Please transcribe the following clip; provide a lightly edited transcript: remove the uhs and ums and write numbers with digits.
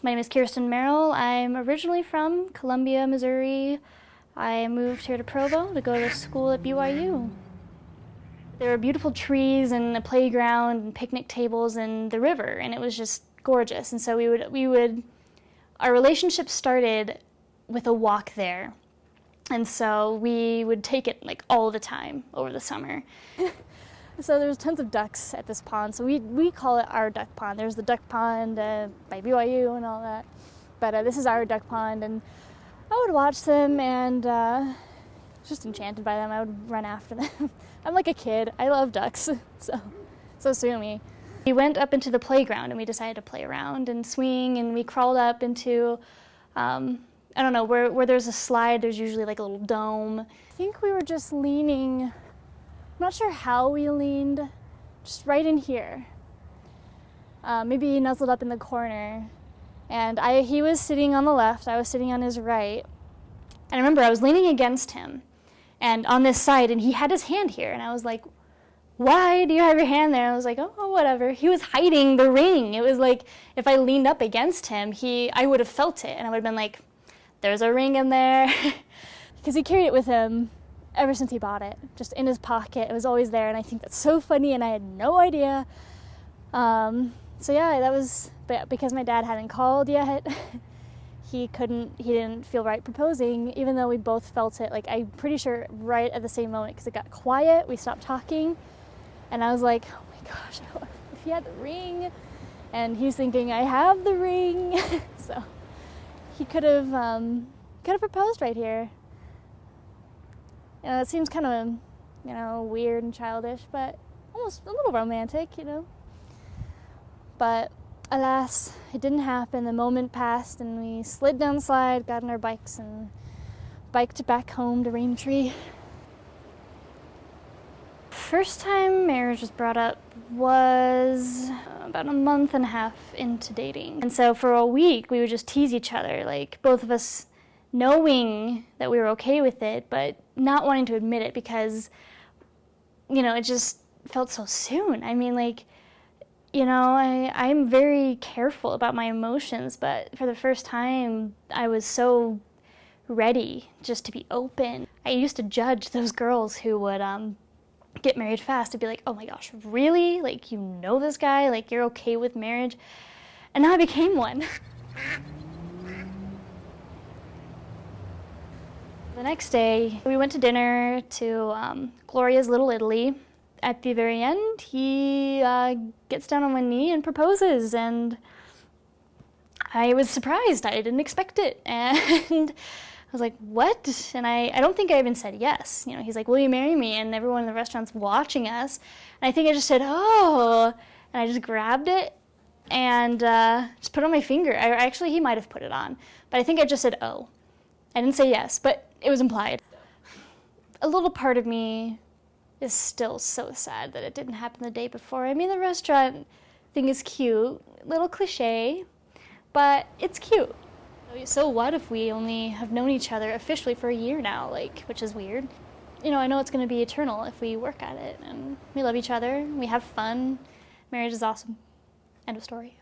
My name is Kirsten Merrill. I'm originally from Columbia, Missouri. I moved here to Provo to go to school at BYU. There were beautiful trees and a playground and picnic tables and the river, and it was just gorgeous. And so our relationship started with a walk there. And so we would take it like all the time over the summer. So there's tons of ducks at this pond, so we call it our duck pond. There's the duck pond by BYU and all that, but this is our duck pond, and I would watch them and just enchanted by them. I would run after them. I'm like a kid. I love ducks, so sue me. We went up into the playground and we decided to play around and swing, and we crawled up into, I don't know, where there's a slide, there's usually like a little dome. I think we were just leaning, I'm not sure how we leaned, just right in here. Maybe nuzzled up in the corner. And he was sitting on the left, I was sitting on his right. And I remember I was leaning against him and on this side, and he had his hand here, and I was like, why do you have your hand there? And I was like, oh, whatever. He was hiding the ring. It was like, if I leaned up against him, I would have felt it, and I would have been like, there's a ring in there. Because he carried it with him ever since he bought it, just in his pocket. It was always there, and I think that's so funny, and I had no idea. So yeah, that was, but because my dad hadn't called yet, he didn't feel right proposing, even though we both felt it. Like, I'm pretty sure right at the same moment, because it got quiet, we stopped talking, and I was like, oh my gosh, if he had the ring, and he's thinking, I have the ring. So he could have proposed right here. It seems kind of, weird and childish, but almost a little romantic, But alas, it didn't happen. The moment passed, and we slid down the slide, got on our bikes, and biked back home to Raintree. First time marriage was brought up was about a month and a half into dating. And so for a week, we would just tease each other, like both of us knowing that we were okay with it, but not wanting to admit it because, it just felt so soon. I mean, I'm very careful about my emotions, but for the first time, I was so ready just to be open. I used to judge those girls who would get married fast. I'd be like, oh my gosh, really? Like, you know this guy? Like, you're okay with marriage? And now I became one. The next day, we went to dinner to Gloria's Little Italy. At the very end, he gets down on one knee and proposes, and I was surprised. I didn't expect it, and I was like, what? And I don't think I even said yes. He's like, will you marry me? And everyone in the restaurant's watching us, and I think I just said, oh, and I just grabbed it and just put it on my finger. Actually, he might have put it on, but I think I just said, oh. I didn't say yes, but it was implied. A little part of me is still so sad that it didn't happen the day before. I mean, the restaurant thing is cute, little cliche, but it's cute. So what if we only have known each other officially for a year now, which is weird. I know it's going to be eternal if we work at it, and we love each other, we have fun, marriage is awesome. End of story.